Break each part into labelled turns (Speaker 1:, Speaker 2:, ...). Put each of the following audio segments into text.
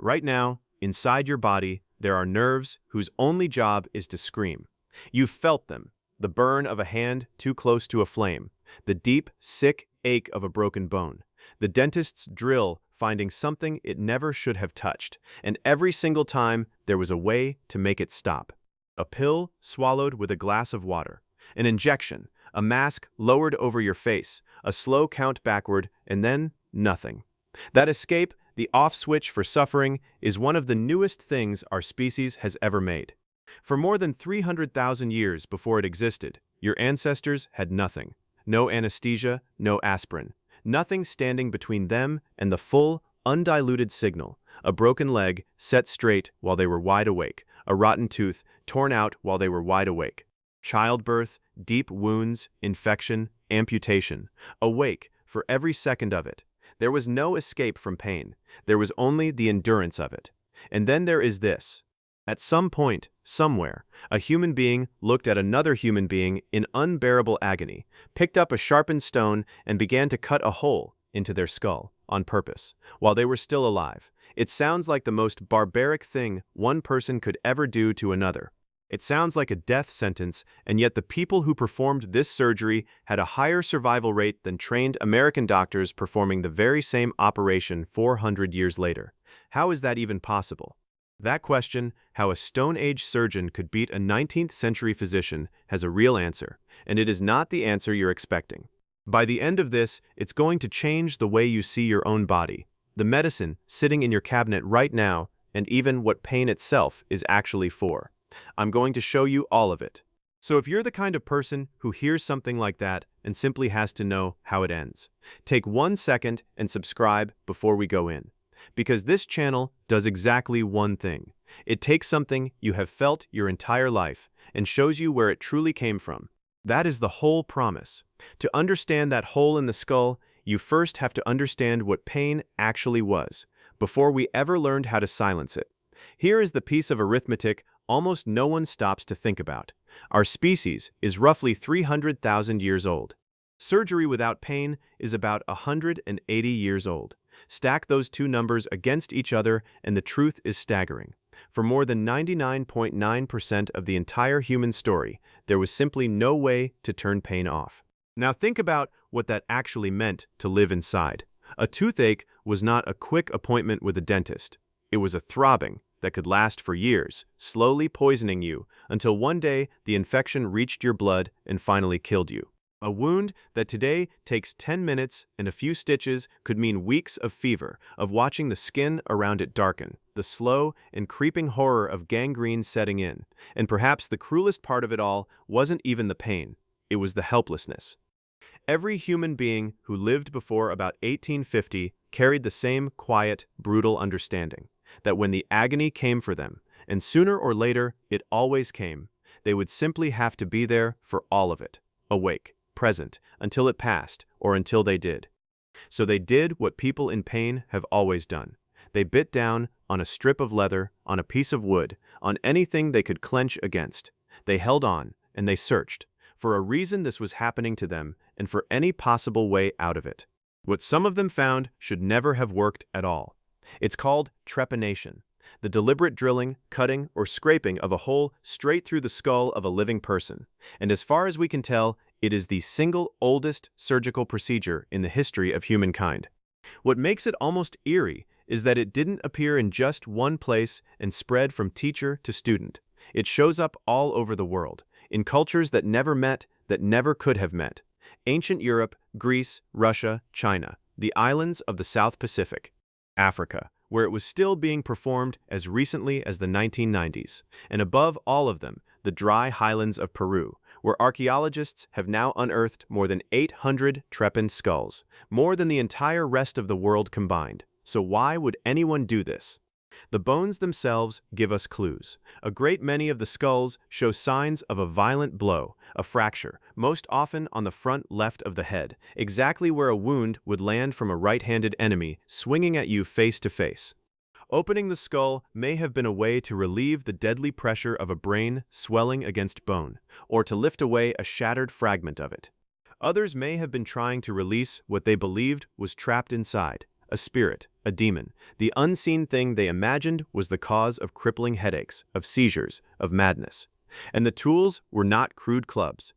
Speaker 1: Right now, inside your body, there are nerves whose only job is to scream. You've felt them, the burn of a hand too close to a flame, the deep, sick ache of a broken bone, the dentist's drill finding something it never should have touched, and every single time there was a way to make it stop. A pill swallowed with a glass of water, an injection, a mask lowered over your face, a slow count backward, and then nothing. That escape, the off switch for suffering, is one of the newest things our species has ever made. For more than 300,000 years before it existed, your ancestors had nothing. No anesthesia, no aspirin. Nothing standing between them and the full, undiluted signal. A broken leg set straight while they were wide awake. A rotten tooth torn out while they were wide awake. Childbirth, deep wounds, infection, amputation. Awake for every second of it. There was no escape from pain. There was only the endurance of it. And then there is this. At some point, somewhere, a human being looked at another human being in unbearable agony, picked up a sharpened stone, and began to cut a hole into their skull, on purpose, while they were still alive. It sounds like the most barbaric thing one person could ever do to another. It sounds like a death sentence, and yet the people who performed this surgery had a higher survival rate than trained American doctors performing the very same operation 400 years later. How is that even possible? That question, how a Stone Age surgeon could beat a 19th century physician, has a real answer, and it is not the answer you're expecting. By the end of this, it's going to change the way you see your own body, the medicine sitting in your cabinet right now, and even what pain itself is actually for. I'm going to show you all of it. So if you're the kind of person who hears something like that and simply has to know how it ends, take 1 second and subscribe before we go in. Because this channel does exactly one thing. It takes something you have felt your entire life and shows you where it truly came from. That is the whole promise. To understand that hole in the skull, you first have to understand what pain actually was, before we ever learned how to silence it. Here is the piece of arithmetic almost no one stops to think about. Our species is roughly 300,000 years old. Surgery without pain is about 180 years old. Stack those two numbers against each other and the truth is staggering. For more than 99.9% of the entire human story, there was simply no way to turn pain off. Now think about what that actually meant to live inside. A toothache was not a quick appointment with a dentist. It was a throbbing that could last for years, slowly poisoning you until one day the infection reached your blood and finally killed you. A wound that today takes 10 minutes and a few stitches could mean weeks of fever, of watching the skin around it darken, the slow and creeping horror of gangrene setting in. And perhaps the cruelest part of it all wasn't even the pain, it was the helplessness. Every human being who lived before about 1850 carried the same quiet, brutal understanding, that when the agony came for them, and sooner or later it always came, they would simply have to be there for all of it, awake, present, until it passed, or until they did. So they did what people in pain have always done. They bit down on a strip of leather, on a piece of wood, on anything they could clench against. They held on, and they searched, for a reason this was happening to them, and for any possible way out of it. What some of them found should never have worked at all. It's called trepanation, the deliberate drilling, cutting, or scraping of a hole straight through the skull of a living person. And as far as we can tell, it is the single oldest surgical procedure in the history of humankind. What makes it almost eerie is that it didn't appear in just one place and spread from teacher to student. It shows up all over the world, in cultures that never met, that never could have met. Ancient Europe, Greece, Russia, China, the islands of the South Pacific, Africa, where it was still being performed as recently as the 1990s, and above all of them, the dry highlands of Peru, where archaeologists have now unearthed more than 800 trepanned skulls, more than the entire rest of the world combined. So why would anyone do this? The bones themselves give us clues. A great many of the skulls show signs of a violent blow, a fracture, most often on the front left of the head, exactly where a wound would land from a right-handed enemy swinging at you face to face. Opening the skull may have been a way to relieve the deadly pressure of a brain swelling against bone, or to lift away a shattered fragment of it. Others may have been trying to release what they believed was trapped inside, a spirit, a demon. The unseen thing they imagined was the cause of crippling headaches, of seizures, of madness. And the tools were not crude clubs.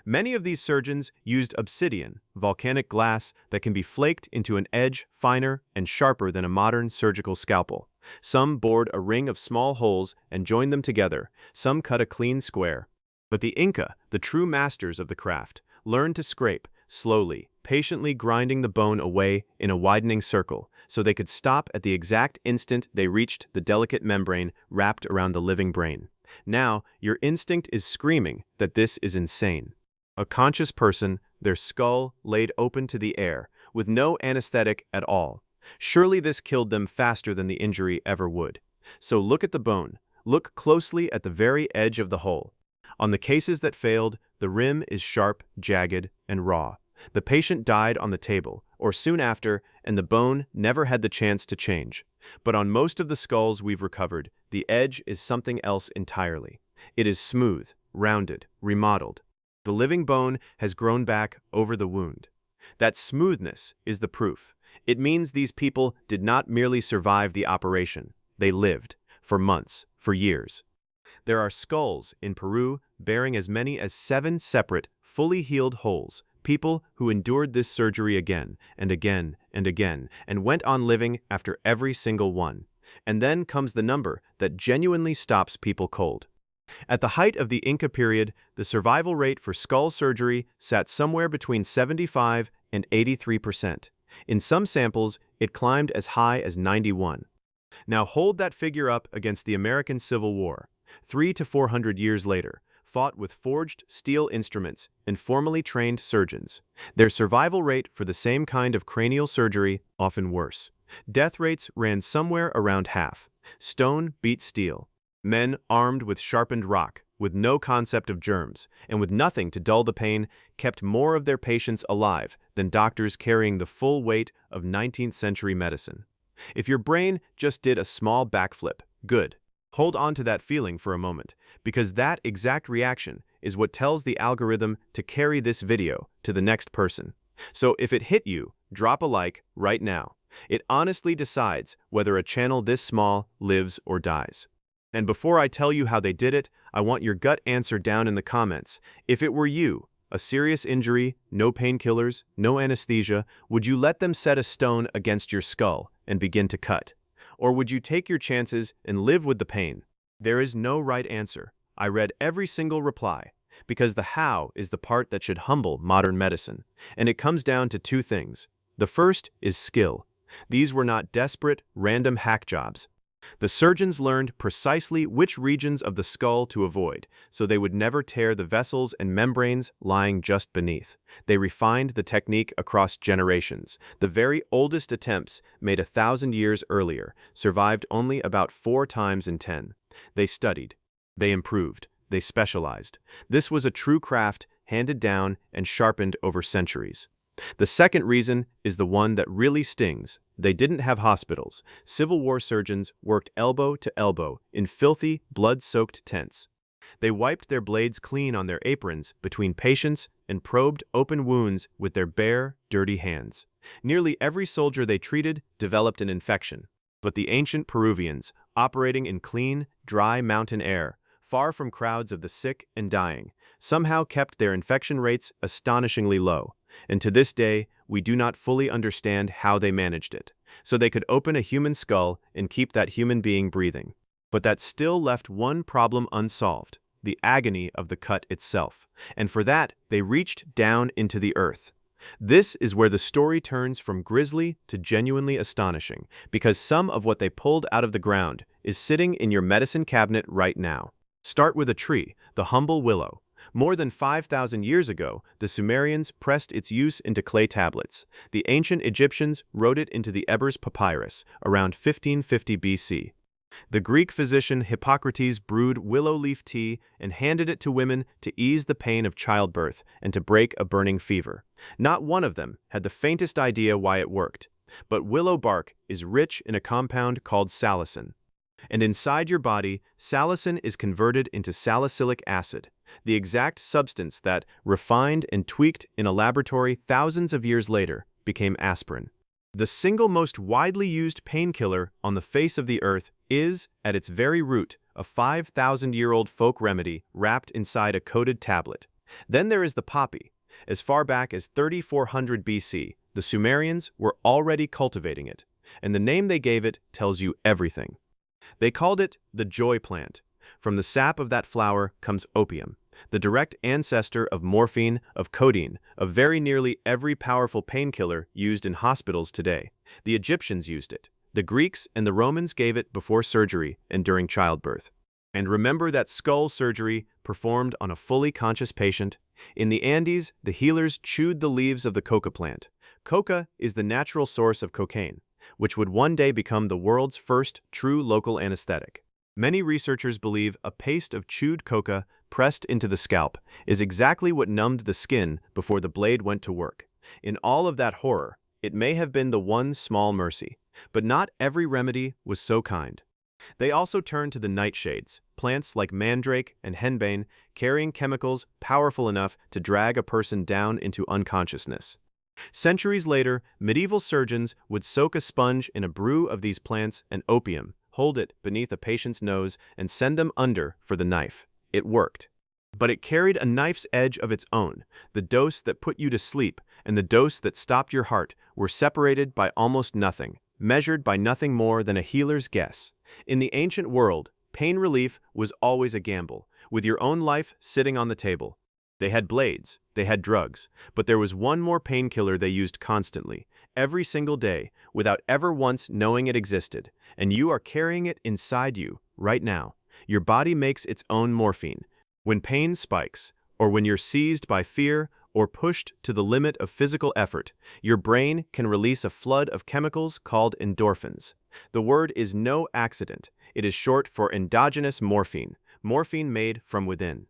Speaker 1: Many of these surgeons used obsidian, volcanic glass that can be flaked into an edge finer and sharper than a modern surgical scalpel. Some bored a ring of small holes and joined them together, some cut a clean square. But the Inca, the true masters of the craft, learned to scrape, slowly, patiently grinding the bone away in a widening circle, so they could stop at the exact instant they reached the delicate membrane wrapped around the living brain. Now, your instinct is screaming that this is insane. A conscious person, their skull laid open to the air, with no anesthetic at all. Surely this killed them faster than the injury ever would. So look at the bone. Look closely at the very edge of the hole. On the cases that failed, the rim is sharp, jagged, and raw. The patient died on the table, or soon after, and the bone never had the chance to change. But on most of the skulls we've recovered, the edge is something else entirely. It is smooth, rounded, remodeled. The living bone has grown back over the wound. That smoothness is the proof. It means these people did not merely survive the operation. They lived, for months, for years. There are skulls in Peru bearing as many as 7 separate, fully healed holes, people who endured this surgery again and again and again, and went on living after every single one. And then comes the number that genuinely stops people cold. At the height of the Inca period, the survival rate for skull surgery sat somewhere between 75 and 83%. In some samples, it climbed as high as 91. Now hold that figure up against the American Civil War, 300 to 400 years later, fought with forged steel instruments and formally trained surgeons. Their survival rate for the same kind of cranial surgery often worse. Death rates ran somewhere around half. Stone beat steel. Men armed with sharpened rock, with no concept of germs, and with nothing to dull the pain, kept more of their patients alive than doctors carrying the full weight of 19th century medicine. If your brain just did a small backflip, good. Hold on to that feeling for a moment, because that exact reaction is what tells the algorithm to carry this video to the next person. So if it hit you, drop a like right now. It honestly decides whether a channel this small lives or dies. And before I tell you how they did it, I want your gut answer down in the comments. If it were you, a serious injury, no painkillers, no anesthesia, would you let them set a stone against your skull and begin to cut? Or would you take your chances and live with the pain? There is no right answer. I read every single reply, because the how is the part that should humble modern medicine. And it comes down to 2 things. The first is skill. These were not desperate, random hack jobs. The surgeons learned precisely which regions of the skull to avoid, so they would never tear the vessels and membranes lying just beneath. They refined the technique across generations. The very oldest attempts, made 1,000 years earlier, survived only about 4 times in 10. They studied. They improved. They specialized. This was a true craft, handed down and sharpened over centuries. The second reason is the one that really stings. They didn't have hospitals. Civil War surgeons worked elbow to elbow in filthy, blood-soaked tents. They wiped their blades clean on their aprons between patients and probed open wounds with their bare, dirty hands. Nearly every soldier they treated developed an infection. But the ancient Peruvians, operating in clean, dry mountain air, far from crowds of the sick and dying, somehow kept their infection rates astonishingly low. And to this day, we do not fully understand how they managed it. So they could open a human skull and keep that human being breathing. But that still left one problem unsolved, the agony of the cut itself. And for that, they reached down into the earth. This is where the story turns from grisly to genuinely astonishing, because some of what they pulled out of the ground is sitting in your medicine cabinet right now. Start with a tree, the humble willow. More than 5,000 years ago, the Sumerians pressed its use into clay tablets. The ancient Egyptians wrote it into the Ebers Papyrus around 1550 BC. The Greek physician Hippocrates brewed willow leaf tea and handed it to women to ease the pain of childbirth and to break a burning fever. Not one of them had the faintest idea why it worked. But willow bark is rich in a compound called salicin. And inside your body, salicin is converted into salicylic acid, the exact substance that, refined and tweaked in a laboratory thousands of years later, became aspirin. The single most widely used painkiller on the face of the earth is, at its very root, a 5,000-year-old folk remedy wrapped inside a coated tablet. Then there is the poppy. As far back as 3400 BC, the Sumerians were already cultivating it, and the name they gave it tells you everything. They called it the joy plant. From the sap of that flower comes opium, the direct ancestor of morphine, of codeine, of very nearly every powerful painkiller used in hospitals today. The Egyptians used it. The Greeks and the Romans gave it before surgery and during childbirth. And remember that skull surgery performed on a fully conscious patient? In the Andes, the healers chewed the leaves of the coca plant. Coca is the natural source of cocaine, which would one day become the world's first true local anesthetic. Many researchers believe a paste of chewed coca pressed into the scalp is exactly what numbed the skin before the blade went to work. In all of that horror, it may have been the one small mercy, but not every remedy was so kind. They also turned to the nightshades, plants like mandrake and henbane, carrying chemicals powerful enough to drag a person down into unconsciousness. Centuries later, medieval surgeons would soak a sponge in a brew of these plants and opium, hold it beneath a patient's nose, and send them under for the knife. It worked. But it carried a knife's edge of its own. The dose that put you to sleep and the dose that stopped your heart were separated by almost nothing, measured by nothing more than a healer's guess. In the ancient world, pain relief was always a gamble, with your own life sitting on the table. They had blades, they had drugs, but there was one more painkiller they used constantly, every single day, without ever once knowing it existed, and you are carrying it inside you, right now. Your body makes its own morphine. When pain spikes, or when you're seized by fear, or pushed to the limit of physical effort, your brain can release a flood of chemicals called endorphins. The word is no accident. It is short for endogenous morphine, morphine made from within.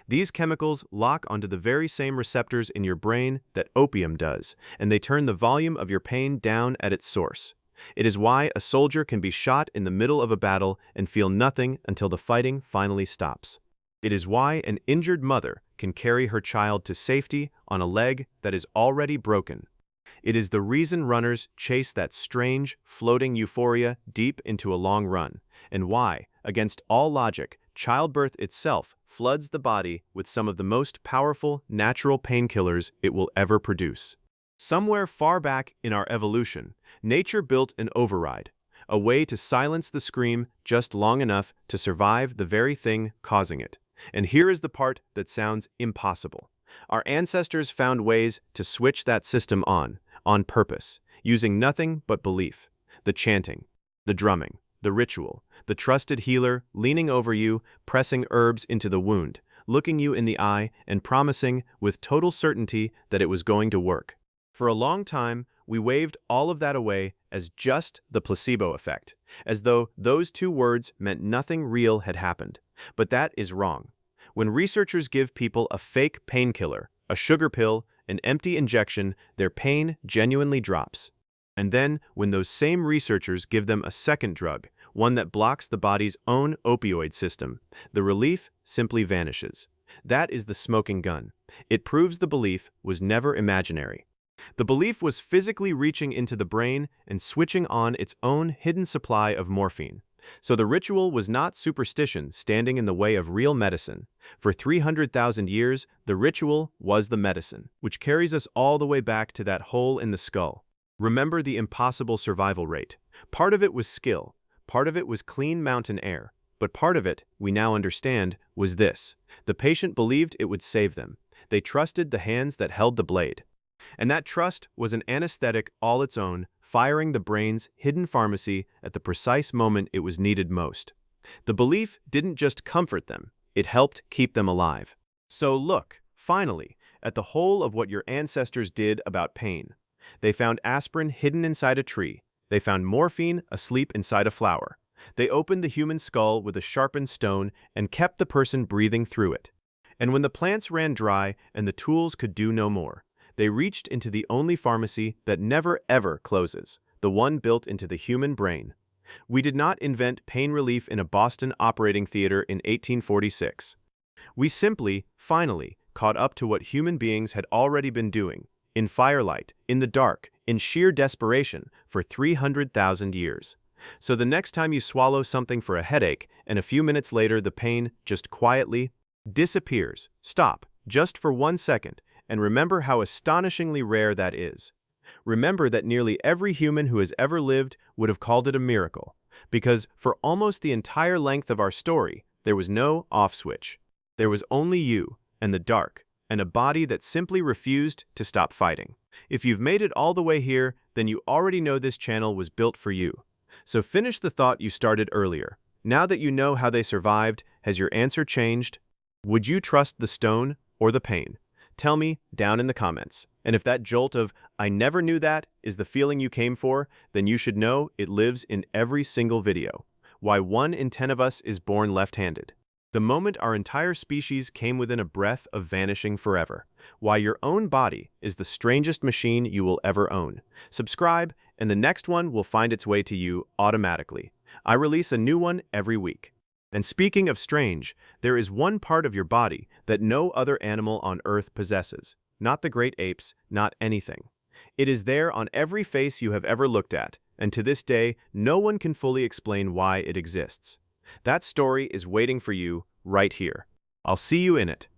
Speaker 1: These chemicals lock onto the very same receptors in your brain that opium does, and they turn the volume of your pain down at its source. It is why a soldier can be shot in the middle of a battle and feel nothing until the fighting finally stops. It is why an injured mother can carry her child to safety on a leg that is already broken. It is the reason runners chase that strange, floating euphoria deep into a long run, and why, against all logic, childbirth itself floods the body with some of the most powerful natural painkillers it will ever produce. Somewhere far back in our evolution, nature built an override, a way to silence the scream just long enough to survive the very thing causing it. And here is the part that sounds impossible. Our ancestors found ways to switch that system on purpose, using nothing but belief. The chanting, the drumming, the ritual, the trusted healer leaning over you, pressing herbs into the wound, looking you in the eye, and promising with total certainty that it was going to work. For a long time, we waved all of that away as just the placebo effect, as though those two words meant nothing real had happened. But that is wrong. When researchers give people a fake painkiller, a sugar pill, an empty injection, their pain genuinely drops. And then, when those same researchers give them a second drug, one that blocks the body's own opioid system, the relief simply vanishes. That is the smoking gun. It proves the belief was never imaginary. The belief was physically reaching into the brain and switching on its own hidden supply of morphine. So the ritual was not superstition standing in the way of real medicine. For 300,000 years, the ritual was the medicine, which carries us all the way back to that hole in the skull. Remember the impossible survival rate. Part of it was skill, part of it was clean mountain air, but part of it, we now understand, was this. The patient believed it would save them. They trusted the hands that held the blade. And that trust was an anesthetic all its own, firing the brain's hidden pharmacy at the precise moment it was needed most. The belief didn't just comfort them, it helped keep them alive. So look, finally, at the whole of what your ancestors did about pain. They found aspirin hidden inside a tree. They found morphine asleep inside a flower. They opened the human skull with a sharpened stone and kept the person breathing through it. And when the plants ran dry and the tools could do no more, they reached into the only pharmacy that never ever closes, the one built into the human brain. We did not invent pain relief in a Boston operating theater in 1846. We simply, finally, caught up to what human beings had already been doing, in firelight, in the dark, in sheer desperation for 300,000 years. So the next time you swallow something for a headache and a few minutes later the pain just quietly disappears, stop just for 1 second and remember how astonishingly rare that is. Remember that nearly every human who has ever lived would have called it a miracle, because for almost the entire length of our story, there was no off switch. There was only you and the dark, and a body that simply refused to stop fighting. If you've made it all the way here, then you already know this channel was built for you. So finish the thought you started earlier. Now that you know how they survived, has your answer changed? Would you trust the stone or the pain? Tell me down in the comments. And if that jolt of, "I never knew that," is the feeling you came for, then you should know it lives in every single video. Why 1 in 10 of us is born left-handed. The moment our entire species came within a breath of vanishing forever. Why your own body is the strangest machine you will ever own. Subscribe, and the next one will find its way to you automatically. I release a new one every week. And speaking of strange, there is one part of your body that no other animal on Earth possesses. Not the great apes, not anything. It is there on every face you have ever looked at, and to this day, no one can fully explain why it exists. That story is waiting for you right here. I'll see you in it.